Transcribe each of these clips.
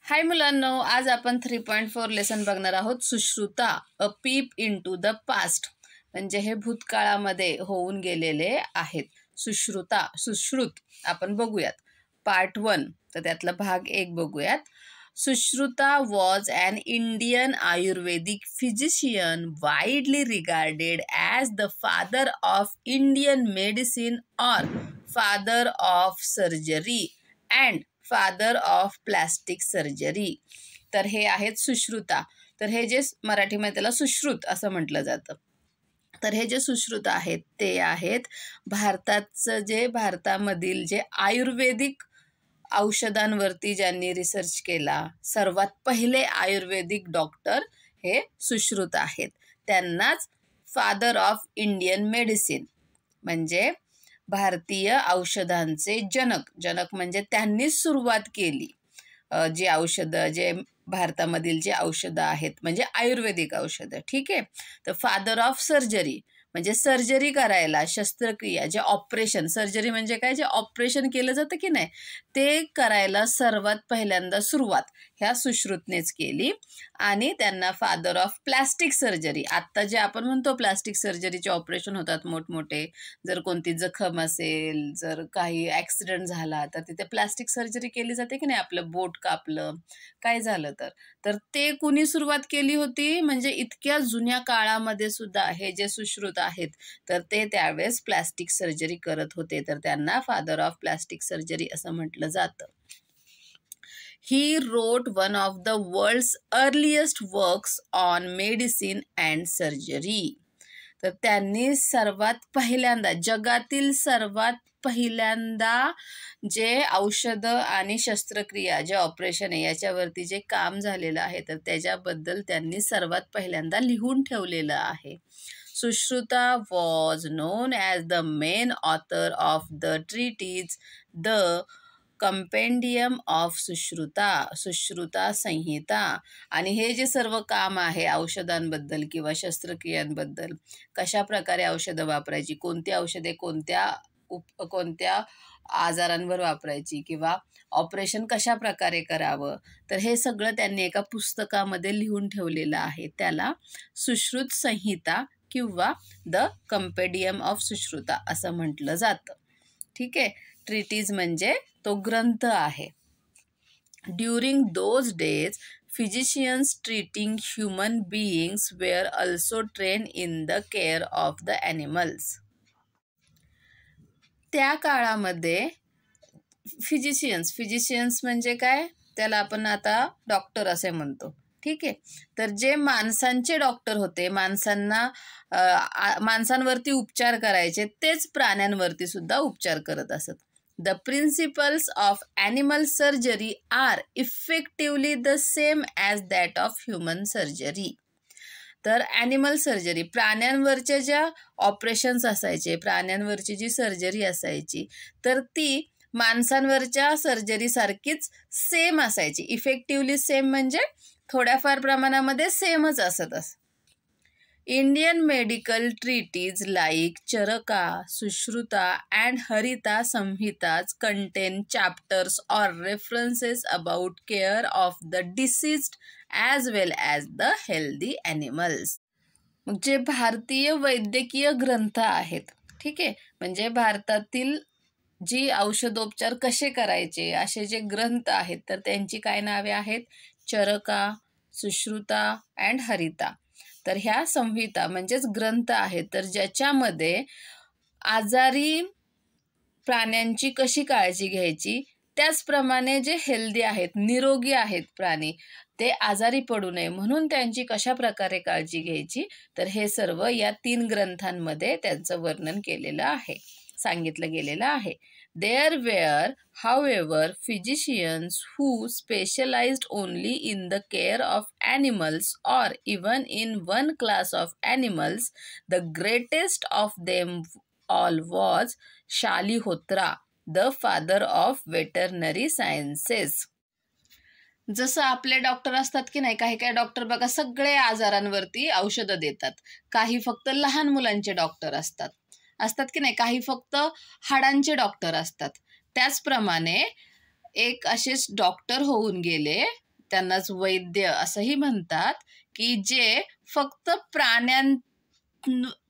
हाय मुलांनो, आज आपण 3.4 लेसन बघणार आहोत. सुश्रुता अ पीप इनटू द पास्ट. म्हणजे हे भूतकाळामध्ये होऊन गेलेले आहेत. सुश्रुत आपण बघूयात. पार्ट 1, तर त्यातला भाग 1 बघूयात. Sushruta was an Indian Ayurvedic physician widely regarded as the father of Indian medicine or father of surgery and father of plastic surgery. तर हे आहेत सुश्रुता. तर हे जे मराठीमध्ये त्याला सुश्रुत असं म्हटलं जातं. तर हे जे सुश्रुत आहेत ते आहेत भारतामधील जे आयुर्वेदिक औषधांवरती ज्यांनी रिसर्च केला, सर्वात पहिले आयुर्वेदिक डॉक्टर हे सुश्रुत आहेत. त्यांनाच फादर ऑफ इंडियन मेडिसिन म्हणजे भारतीय औषधांचे जनक म्हणजे त्यांनीच सुरुवात केली. जी औषधं जे भारतामधील जे औषधं आहेत म्हणजे आयुर्वेदिक औषधं, ठीक आहे. तर फादर ऑफ सर्जरी म्हणजे सर्जरी करायला, शस्त्रक्रिया, जे ऑपरेशन, सर्जरी म्हणजे काय, जे ऑपरेशन केलं जातं की नाही, ते करायला सर्वात पहिल्यांदा सुरुवात ह्या सुश्रुतनेच केली. आणि त्यांना फादर ऑफ प्लास्टिक सर्जरी, आत्ता जे आपण म्हणतो प्लास्टिक सर्जरीचे ऑपरेशन होतात मोठमोठे, जर कोणती जखम असेल, जर काही ॲक्सिडेंट झाला तर तिथे प्लास्टिक सर्जरी केली जाते की नाही, आपलं बोट कापलं, काय झालं तर ते कुणी सुरुवात केली होती, म्हणजे इतक्या जुन्या काळामध्ये सुद्धा हे जे सुश्रुत आहेत तर ते त्यावेळेस प्लास्टिक सर्जरी करत होते. तर त्यांना फादर ऑफ प्लास्टिक सर्जरी असं म्हटलं जातं. He wrote one of the world's earliest works on medicine and surgery. तर त्यांनी सर्वात पहिल्यांदा, जगातील सर्वात पहिल्यांदा जे औषधं आणि शस्त्रक्रिया, जे ऑपरेशन आहे याच्यावरती जे काम झालेलं आहे तर त्याच्याबद्दल त्यांनी सर्वात पहिल्यांदा लिहून ठेवलेलं आहे. Sushruta was known as the main author of the treatise the compendium of Sushruta Samhita. आणि हे जे सर्व काम आहे औषधांबद्दल किंवा शस्त्रक्रियांबद्दल, कशा प्रकारे औषधं वापरायची, कोणती औषधे कोणत्या आजारांवर वापरायची किंवा ऑपरेशन कशा प्रकारे करावं, तर हे सगळं त्यांनी एका पुस्तकामध्ये लिहून ठेवलेलं आहे. त्याला सुश्रुत संहिता किंवा द कंपेंडियम ऑफ सुश्रुता असं म्हटलं जातं, ठीक आहे. ट्रीटीज म्हणजे तो ग्रंथ आहे. During those days physicians treating human beings were also train in the care of the animals. त्या काळामध्ये फिजिशियन्स म्हणजे काय, त्याला आपण आता डॉक्टर असे म्हणतो, ठीक आहे. तर जे माणसांचे डॉक्टर होते, माणसांवरती उपचार करायचे, तेच प्राण्यांवरती सुद्धा उपचार करत असत. The principles of animal surgery are effectively the same as that of human surgery. तर ॲनिमल सर्जरी, प्राण्यांवरच्या ज्या ऑपरेशन्स असायचे, प्राण्यांवरची जी सर्जरी असायची तर ती माणसांवरच्या सर्जरीसारखीच सेम असायची. इफेक्टिव्हली सेम म्हणजे थोड्याफार प्रमाणामध्ये सेमच असत. Indian medical treaties like Charaka, Sushruta and Harita Samhitas contain chapters or references about care of the diseased as well as the healthy animals. मग जे भारतीय वैद्यकीय ग्रंथ आहेत, ठीक आहे, म्हणजे भारतातील जी औषधोपचार कसे करायचे असे जे ग्रंथ आहेत तर त्यांची काय नावे आहेत, चरका, सुश्रुता अँड हरिता. तर ह्या संहिता म्हणजेच ग्रंथ आहेत तर ज्याच्यामध्ये आजारी प्राण्यांची कशी काळजी घ्यायची, त्याचप्रमाणे जे हेल्दी आहेत, निरोगी आहेत प्राणी, ते आजारी पडू नये म्हणून त्यांची कशा प्रकारे काळजी घ्यायची, तर हे सर्व या 3 ग्रंथांमध्ये त्यांचं वर्णन केलेलं आहे, सांगितलं गेलेलं आहे. There were, however, physicians who specialized only in the care of animals or even in one class of animals. The greatest of them all was Shalihotra, the father of veterinary sciences. जसं आपले डॉक्टर असतात की नाही, काही doctor बघा सगळे आजारांवरती औषधं देतात, काही फक्त लहान मुलांचे डॉक्टर असतात की नाही, काही फक्त हाडांचे डॉक्टर असतात. त्याचप्रमाणे एक असेच डॉक्टर होऊन गेले त्यांनाच वैद्य असंही म्हणतात, की जे फक्त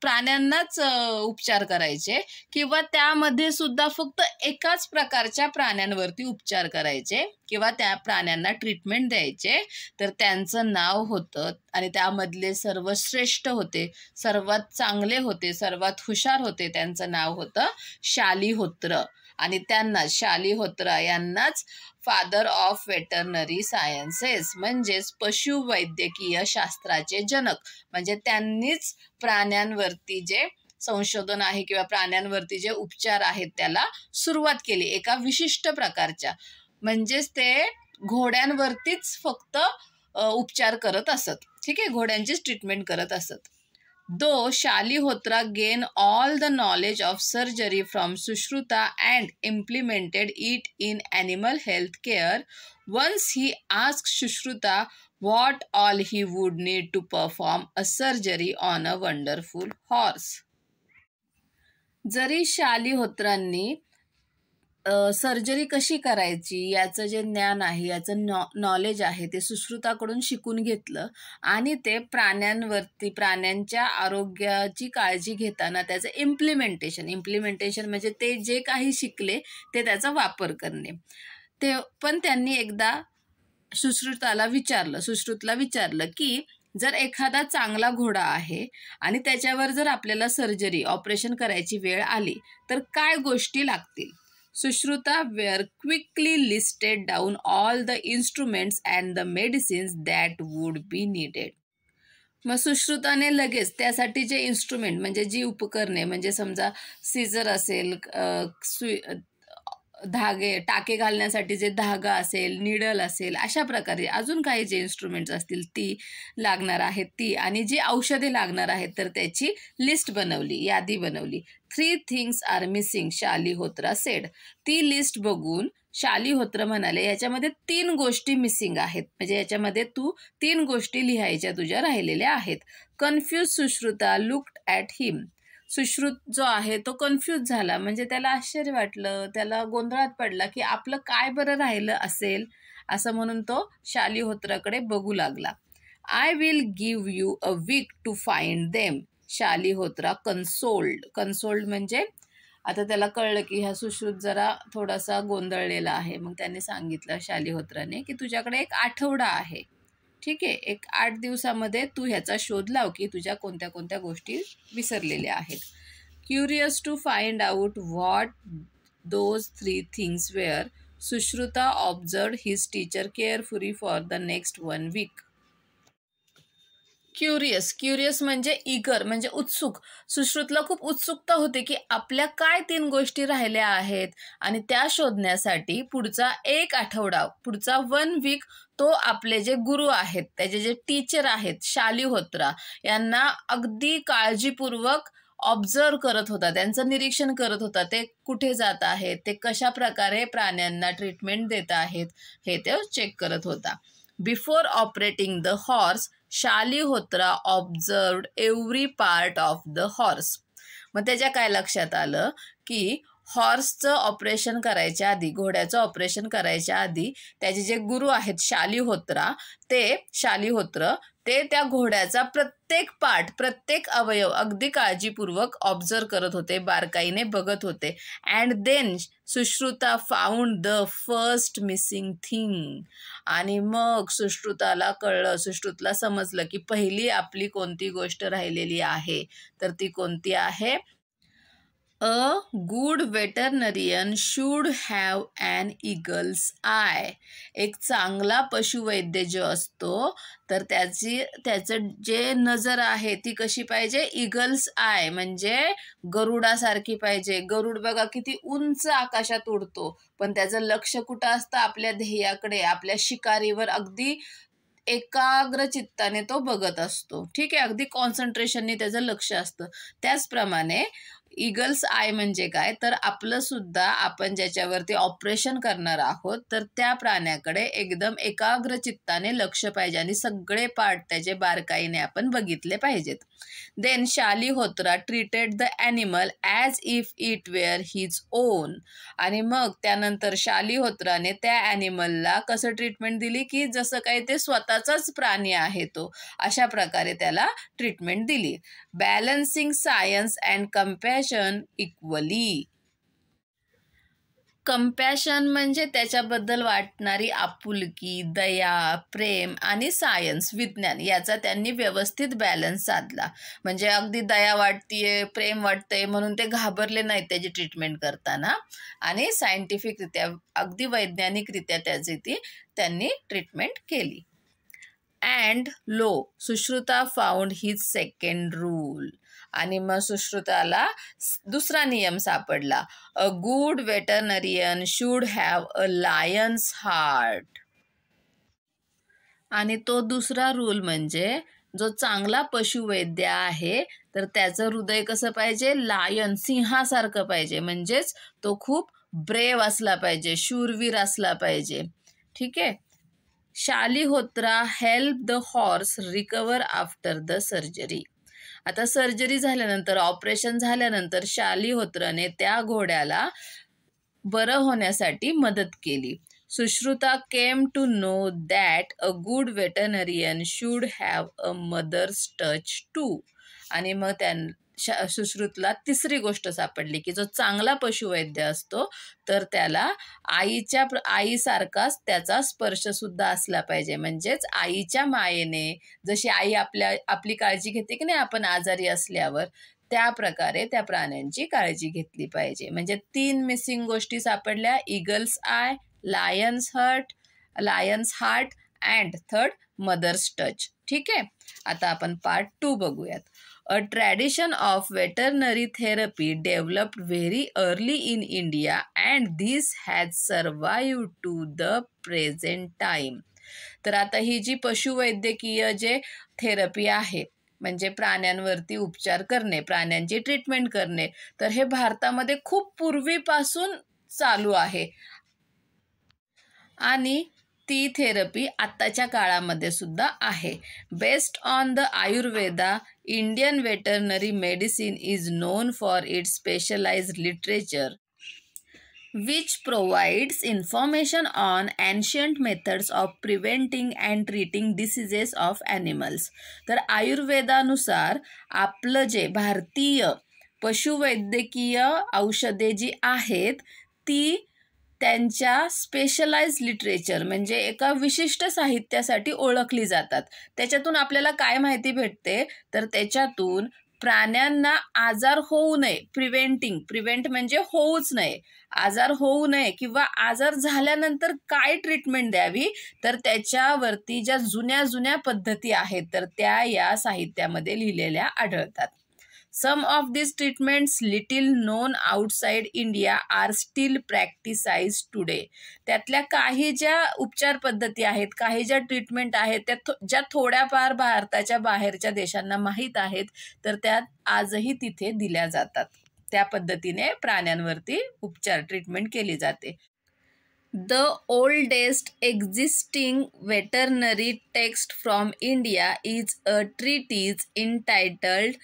प्राण्यांनाच उपचार करायचे किंवा त्यामध्ये सुद्धा फक्त एकाच प्रकारच्या प्राण्यांवरती उपचार करायचे किंवा त्या प्राण्यांना ट्रीटमेंट द्यायचे. तर त्यांचं नाव होतं आणि त्यामधले सर्वश्रेष्ठ होते, सर्वात चांगले होते, सर्वात हुशार होते, त्यांचं नाव होतं शालिहोत्र. आणि त्यांना शालिहोत्रा यांनाच फादर ऑफ वेटरनरी सायन्सेस म्हणजेच पशुवैद्यकीय शास्त्राचे जनक, म्हणजे त्यांनीच प्राण्यांवरती जे संशोधन आहे किंवा प्राण्यांवरती जे उपचार आहेत त्याला सुरुवात केली एका विशिष्ट प्रकारच्या. म्हणजेच ते घोड्यांवरतीच फक्त उपचार करत असत. ठीक आहे, घोड्यांचीच ट्रीटमेंट करत असत. Though Shalihotra gained all the knowledge of surgery from Sushruta and implemented it in animal health care, once he asked Sushruta what all he would need to perform a surgery on a wonderful horse. जरी शालिहोत्रांनी surgery कशी करायची याचं जे ज्ञान आहे, याचं knowledge आहे ते सुश्रुताकडून शिकून घेतलं आणि ते प्राण्यांच्या आरोग्याची काळजी घेताना त्याचं इम्प्लिमेंटेशन म्हणजे ते जे काही शिकले ते त्याचा वापर करणे. ते पण त्यांनी एकदा सुश्रुतला विचारलं की जर एखादा चांगला घोडा आहे आणि त्याच्यावर जर आपल्याला ऑपरेशन करायची वेळ आली तर काय गोष्टी लागतील. Sushruta were quickly listed down all the instruments and the medicines that would be needed. मग सुश्रुताने लगेच त्यासाठी जे इन्स्ट्रुमेंट म्हणजे जी उपकरणे, म्हणजे समजा सीझर असेल, टाके घालण्यासाठी जे धागा असेल, निडल असेल, अशा प्रकारे अजून काही जे इन्स्ट्रुमेंट्स असतील ती लागणार आहेत ती, आणि जी औषधे लागणार आहेत तर त्याची लिस्ट बनवली, यादी बनवली. 3 things are missing, Shalihotra sed. ती लिस्ट बघून शालिहोत्र म्हणाले याच्यामध्ये 3 गोष्टी मिसिंग आहेत, म्हणजे याच्यामध्ये तू 3 गोष्टी लिहायच्या तुझ्या राहिलेल्या आहेत. कन्फ्यूज सुश्रुता लुक्ड ॲट हिम. सुश्रुत जो आहे तो कन्फ्यूज झाला, म्हणजे त्याला आश्चर्य वाटलं, त्याला गोंधळात पडला की आपलं काय बरं राहिलं असेल, असं म्हणून तो शालिहोत्राकडे बघू लागला. I will give you a week to find them. Shalihotra consoled म्हणजे आता त्याला कळलं की ह्या सुश्रुत जरा थोडासा गोंधळलेला आहे. मग त्याने सांगितलं शालिहोत्राने की तुझ्याकडे 1 आठवडा आहे, ठीक आहे, 8 दिवसामध्ये तू ह्याचा शोध लाव की तुझ्या कोणत्या कोणत्या गोष्टी विसरलेल्या आहेत. Curious to find out what those 3 things were, Sushruta observed his teacher carefully for the next 1 week. Curious म्हणजे इगर, म्हणजे उत्सुक. सुश्रुतला खूप उत्सुकता होते की आपल्या काय 3 गोष्टी राहिल्या आहेत आणि त्या शोधण्यासाठी पुढचा 1 आठवडा, पुढचा 1 week तो आपले जे गुरु आहेत, त्याचे जे टीचर आहेत शालिहोत्रा यांना अगदी काळजीपूर्वक ऑब्झर्व करत होता, त्यांचं निरीक्षण करत होता. ते कुठे जात आहेत, ते कशा प्रकारे प्राण्यांना ट्रीटमेंट देत आहेत हे ते चेक करत होता. Before operating the horse, Shalihotra observed every part of the horse. मग त्याच्या काय लक्षात आलं की हॉर्सचं ऑपरेशन करायच्या आधी, घोड्याचं ऑपरेशन करायच्या आधी त्याचे जे गुरु आहेत शालिहोत्र ते त्या घोड्याचा प्रत्येक पार्ट, प्रत्येक अवयव अगदी काळजीपूर्वक ऑब्झर्व करत होते, बारकाईने बघत होते. And then Sushruta found the first missing thing. आणि मग सुश्रुतला समजलं की पहिली आपली कोणती गोष्ट राहिलेली आहे, तर ती कोणती आहे. A good veterinarian should have an eagle's eye. एक चांगला पशुवैद्य जो असतो तर त्याचं जे नजर आहे ती कशी पाहिजे, ईगल्स आय म्हणजे गरुडासारखी पाहिजे. गरुड बघा किती उंच आकाशात उडतो, पण त्याचं लक्ष कुठं असतं, आपल्या ध्येयाकडे, आपल्या शिकारीवर अगदी एकाग्र चित्ताने तो बघत असतो. ठीक आहे, अगदी कॉन्सन्ट्रेशनने त्याचं लक्ष असतं. त्याचप्रमाणे ईगल्स आय म्हणजे काय, तर आपलं सुद्धा आपण ज्याच्यावरती ऑपरेशन करणार आहोत तर त्या प्राण्याकडे एकदम एकाग्र चित्ताने लक्ष पाहिजे आणि सगळे पार्ट त्याचे बारकाईने आपण बघितले पाहिजेत. Then Shalihotra treated the animal as if it were his own. आणि मग त्यानंतर शालिहोत्राने त्या ॲनिमलला कसं ट्रीटमेंट दिली की जसं काही ते स्वतःचाच प्राणी आहे तो, अशा प्रकारे त्याला ट्रीटमेंट दिली. Balancing science and compassion equally. Compassion म्हणजे त्याच्याबद्दल वाटणारी आपुलकी, दया, प्रेम आणि सायन्स, विज्ञान, याचा त्यांनी व्यवस्थित बॅलन्स साधला. म्हणजे अगदी दया वाटतीये, प्रेम वाटतंय म्हणून ते घाबरले नाहीत त्याची ट्रीटमेंट करताना, आणि सायंटिफिकरित्या अगदी वैज्ञानिकरित्या त्यांनी ट्रीटमेंट केली. And lo Sushruta found his second rule. आणि मग सुश्रुताला दुसरा नियम सापडला. A good veterinarian should have a lion's heart. आणि तो दुसरा रूल म्हणजे जो चांगला पशुवैद्य आहे तर त्याचं हृदय कसं पाहिजे, लायन, सिंहासारखं पाहिजे. म्हणजेच तो खूप ब्रेव असला पाहिजे, शूरवीर असला पाहिजे. ठीक आहे. Shalihotra help the horse recover after the surgery. आता सर्जरी झाल्यानंतर, ऑपरेशन झाल्यानंतर शालिहोत्राने त्या घोड्याला बरं होण्यासाठी मदत केली. Sushruta came to know that a good veterinarian should have a mother's touch too. आणि मग सुश्रुतला तिसरी गोष्ट सापडली की जो चांगला पशुवैद्य असतो तर त्याला आईसारखाच त्याचा स्पर्शसुद्धा असला पाहिजे. म्हणजेच आईच्या मायेने जशी आई आपली काळजी घेते की नाही आपण आजारी असल्यावर, त्या प्रकारे त्या प्राण्यांची काळजी घेतली पाहिजे. म्हणजे 3 मिसिंग गोष्टी सापडल्या. Eagle's eye, lion's heart and third mother's touch. ठीक आहे. आता आपण पार्ट 2 बघूयात. A tradition of veterinary therapy developed very early in India and this has survived to the present time. तर आता ही जी पशुवैद्यकीय जे थेरपी आहे म्हणजे प्राण्यांवरती उपचार करणे, प्राण्यांची ट्रीटमेंट करणे, तर हे भारतामध्ये खूप पूर्वीपासून चालू आहे. आणि ती थेरपी आत्ताच्या काळामध्ये सुद्धा आहे. Based on the Ayurveda, Indian veterinary medicine is known for its specialised literature which provides information on ancient methods of preventing and treating diseases of animals. तर आयुर्वेदानुसार आपलं जे भारतीय पशुवैद्यकीय औषधे जी आहेत ती त्यांच्या स्पेशलाइज्ड लिटरेचर म्हणजे एका विशिष्ट साहित्यासाठी ओळखली जातात. त्याच्यातून आपल्याला काय माहिती भेटते तर त्याच्यातून प्राण्यांना आजार होऊ नये, प्रिव्हेंट म्हणजे होऊच नये, आजार होऊ नये किंवा आजार झाल्यानंतर काय ट्रीटमेंट द्यावी तर त्याच्यावरती ज्या जुन्या पद्धती आहेत तर त्या या साहित्यामध्ये लिहिलेल्या आढळतात. Some of these treatments little known outside India are still practiced today. त्यातल्या काही ज्या उपचार पद्धती आहेत, काही ज्या ट्रीटमेंट आहेत त्या ज्या थोड्याफार भारताच्या बाहेरच्या देशांना माहीत आहेत तर त्या आजही तिथे दिल्या जातात. त्या पद्धतीने प्राण्यांवरती उपचार ट्रीटमेंट केली जाते. The oldest existing veterinary text from India is a treatise entitled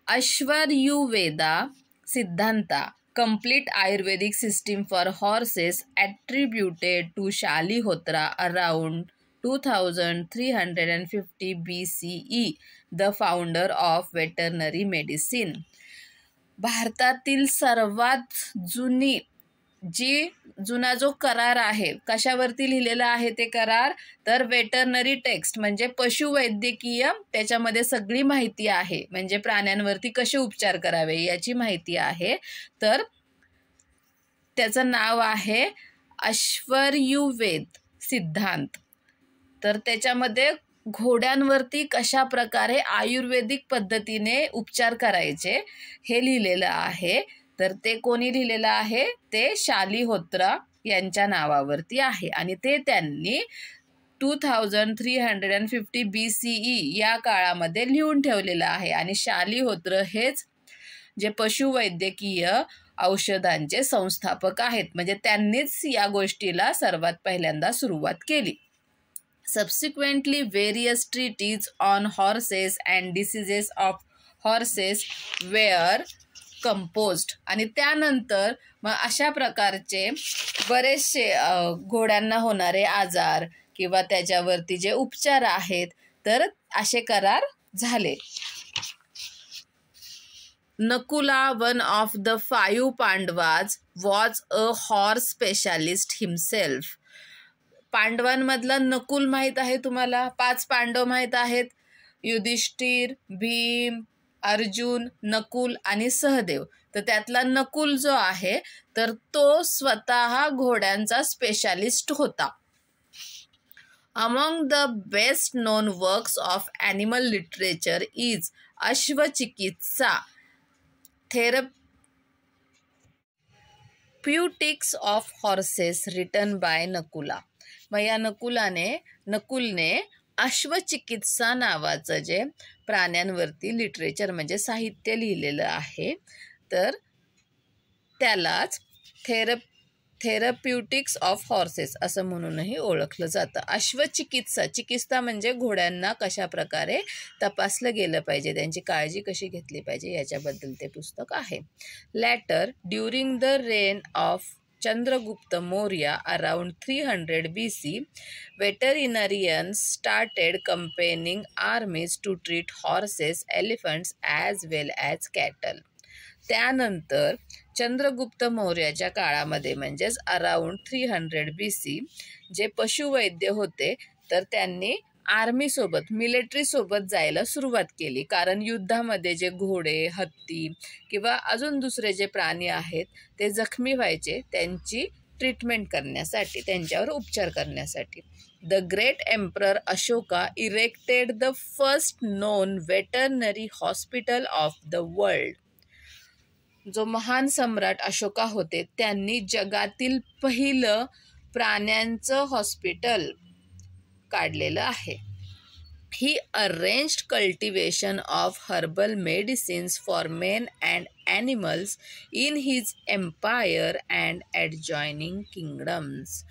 Ashvaryuveda Siddhanta, complete Ayurvedic system for horses, attributed to Shalihotra around 2350 BCE, the founder of veterinary medicine. भारतातील सर्वात जुना जो करार आहे, कशावरती लिहिलेला आहे ते करार तर वेटरनरी टेक्स्ट म्हणजे पशुवैद्यकीय, त्याच्यामध्ये सगळी माहिती आहे. म्हणजे प्राण्यांवरती कसे उपचार करावे याची माहिती आहे. तर त्याचं नाव आहे अश्वर्युवेद सिद्धांत. तर त्याच्यामध्ये घोड्यांवरती कशा प्रकारे आयुर्वेदिक पद्धतीने उपचार करायचे हे लिहिलेलं आहे. तर ते कोणी लिहिलेलं आहे ते शालिहोत्रा यांच्या नावावरती आहे आणि ते त्यांनी 2350 BCE या काळामध्ये लिहून ठेवलेलं आहे. आणि शालिहोत्र हेच जे पशुवैद्यकीय औषधांचे संस्थापक आहेत. म्हणजे त्यांनीच या गोष्टीला सर्वात पहिल्यांदा सुरुवात केली. Subsequently, various treatises on horses and diseases of horses were composed. आणि त्यानंतर मग अशा प्रकारचे बरेचसे घोड्यांना होणारे आजार किंवा त्याच्यावरती जे उपचार आहेत तर असे करार झाले. Nakula, one of the 5 Pandavas, was a horse specialist himself. पांडवांमधला नकुल माहीत आहे तुम्हाला. 5 पांडव माहीत आहेत, युधिष्ठिर, भीम, अर्जुन, नकुल आणि सहदेव. तर त्यातला नकुल जो आहे तर तो स्वतः घोड्यांचा स्पेशालिस्ट होता. Among the best known works of animal literature is Ashvachikitsa, therapeutics of horses written by Nakula. मग या नकुलने अश्वचिकित्सा नावाचं जे प्राण्यांवरती लिटरेचर म्हणजे साहित्य लिहिलेलं आहे तर त्यालाच थेरप्युटिक्स ऑफ हॉर्सेस असं म्हणूनही ओळखलं जातं. चिकित्सा म्हणजे घोड्यांना कशा प्रकारे तपासलं गेलं पाहिजे, त्यांची काळजी कशी घेतली पाहिजे याच्याबद्दल ते पुस्तक आहे. Later during the reign of Chandragupta Maurya around 300 BC, veterinarians started campaigning armies to treat horses, elephants as well as cattle. त्यानंतर चंद्रगुप्त मौर्याच्या काळामध्ये म्हणजेच अराउंड 300 BC जे पशुवैद्य होते तर त्यांनी आर्मीसोबत मिलिटरीसोबत जायला सुरुवात केली. कारण युद्धामध्ये जे घोडे, हत्ती किंवा अजून दुसरे जे प्राणी आहेत ते जखमी व्हायचे, त्यांची ट्रीटमेंट करण्यासाठी, त्यांच्यावर उपचार करण्यासाठी. The great emperor Ashoka erected the first non veterinary hospital of the world. जो महान सम्राट अशोका होते त्यांनी जगातील पहिलं प्राण्यांचं हॉस्पिटल काढलेलं आहे. He arranged cultivation of herbal medicines for men and animals in his empire and adjoining kingdoms.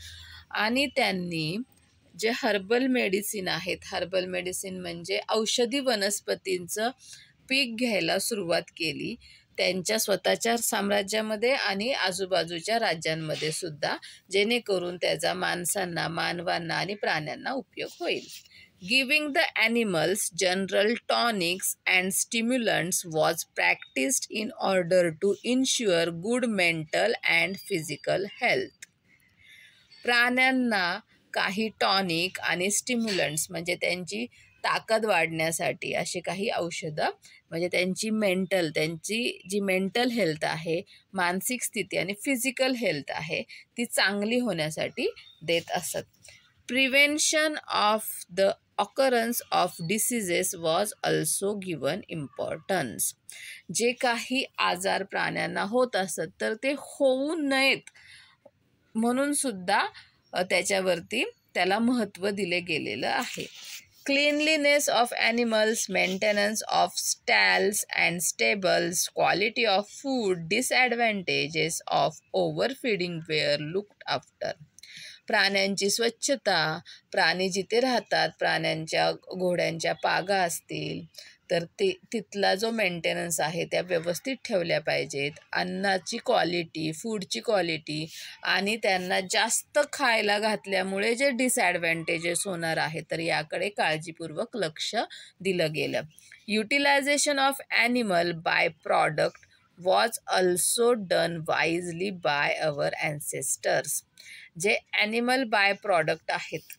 आणि त्यांनी जे हर्बल मेडिसिन आहेत, हर्बल मेडिसिन म्हणजे औषधी वनस्पतींचं पीक घ्यायला सुरुवात केली त्यांच्या स्वतःच्या साम्राज्यामध्ये आणि आजूबाजूच्या राज्यांमध्ये सुद्धा, जेणेकरून त्याचा मानवांना आणि प्राण्यांना उपयोग होईल. Giving the animals general tonics and stimulants was practised in order to ensure good mental and physical health. प्राण्यांना काही टॉनिक आणि स्टिम्युलंट्स म्हणजे त्यांची ताकद वाढण्यासाठी असे काही औषधं म्हणजे त्यांची जी मेंटल हेल्थ आहे, मानसिक स्थिती आणि फिजिकल हेल्थ आहे ती चांगली होण्यासाठी देत असत. Prevention of the occurrence of diseases was also given importance. जे काही आजार प्राण्यांना होत असत तर ते होऊ नयेत म्हणून सुद्धा त्याला महत्त्व दिले गेलेलं आहे. Cleanliness of animals, maintenance of stalls and stables, quality of food, disadvantages of overfeeding were looked after. प्राण्यांची स्वच्छता, प्राणी जिथे राहतात, घोड्यांच्या पागा असतील तर तिथला जो मेंटेनन्स आहे त्या व्यवस्थित ठेवल्या पाहिजेत. अन्नाची क्वालिटी, फूडची क्वालिटी आणि त्यांना जास्त खायला घातल्यामुळे जे डिसॲडव्हान्टेजेस होणार आहे तर याकडे काळजीपूर्वक लक्ष दिलं गेलं. Utilisation of animal by product was also done wisely by our ancestors. जे ॲनिमल बाय प्रॉडक्ट आहेत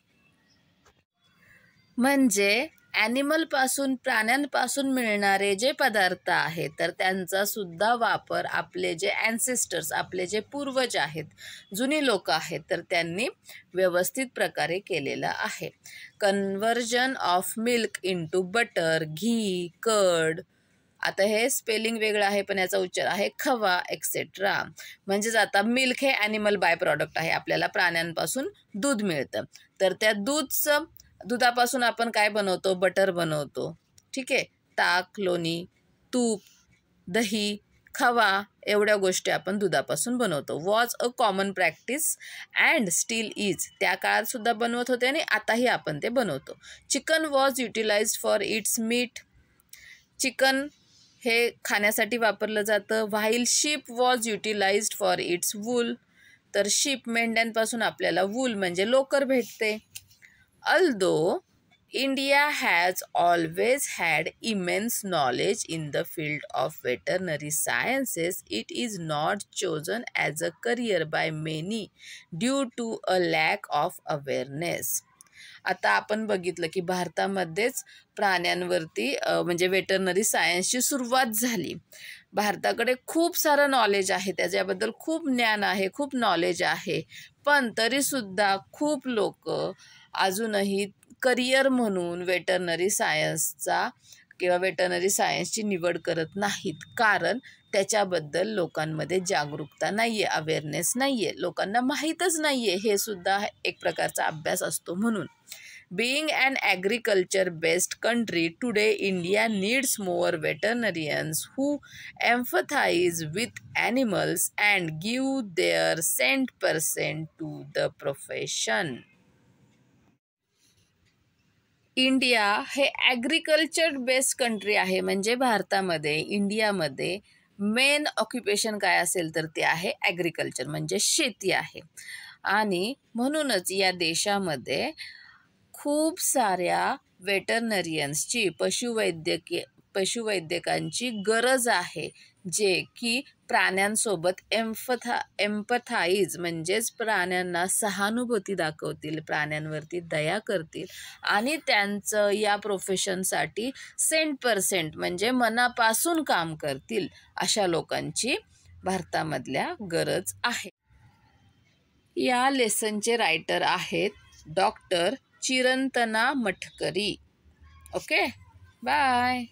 म्हणजे प्राण्यांपासून मिळणारे जे पदार्थ आहेत तर त्यांचा सुद्धा वापर आपले जे ॲन्सेस्टर्स, आपले जे पूर्वज आहेत, जुनी लोक आहेत तर त्यांनी व्यवस्थित प्रकारे केलेला आहे. Conversion of milk into butter, ghee, curd. आता हे स्पेलिंग वेगळं आहे पण याचा उच्चार आहे खवा एक्सेट्रा. म्हणजेच आता मिल्क हे ॲनिमल बाय प्रॉडक्ट आहे, आपल्याला प्राण्यांपासून दूध मिळतं तर त्या दुधापासून आपण काय बनवतो, बटर बनवतो. ठीक आहे, ताक, लोणी, तूप, दही, खवा एवढ्या गोष्टी आपण दुधापासून बनवतो. Was a common practice and still is. त्या काळात सुद्धा बनवत होते आणि आताही आपण ते बनवतो. Chicken was utilised for its meat. Chicken हे खाण्यासाठी वापरलं जातं. While sheep was utilised for its wool, तर शीप मेंढ्यांपासून आपल्याला वूल म्हणजे लोकर भेटते. Although India has always had immense knowledge in the field of veterinary sciences, it is not chosen as a career by many due to a lack of awareness. आता आपण बघितलं की भारतामध्येच प्राण्यांवरती म्हणजे वेटरनरी सायन्सची सुरुवात झाली. भारताकडे खूप सारं नॉलेज आहे, त्याच्याबद्दल खूप ज्ञान आहे, खूप नॉलेज आहे, पण तरीसुद्धा खूप लोक अजूनही करिअर म्हणून वेटरनरी सायन्सचा किंवा वेटरनरी सायन्सची निवड करत नाहीत, कारण त्याच्याबद्दल लोकांमध्ये जागरूकता नाही आहे, अवेअरनेस नाही आहे, लोकांना माहीतच नाही आहे. हे सुद्धा एक प्रकारचा अभ्यास असतो. म्हणून being an agriculture-based country today, India needs more veterinarians who empathize with animals and give their 100% to the profession. India हे ॲग्रिकल्चर बेस्ड कंट्री आहे, म्हणजे भारतामध्ये इंडियामध्ये मेन ऑक्युपेशन काय असेल तर ते आहे ॲग्रिकल्चर, म्हणजे शेती आहे. आणि म्हणूनच या देशामध्ये खूप साऱ्या वेटरनरियन्सची पशुवैद्यकांची गरज आहे, जे की प्राण्यांसोबत एम्पथाईज म्हणजेच प्राण्यांना सहानुभूती दाखवतील, प्राण्यांवरती दया करतील आणि त्यांचं या प्रोफेशनसाठी 100% म्हणजे मनापासून काम करतील, अशा लोकांची भारतामधल्या गरज आहे. या लेसनचे रायटर आहेत doctor Chirantana Mathkari. Okay, bye.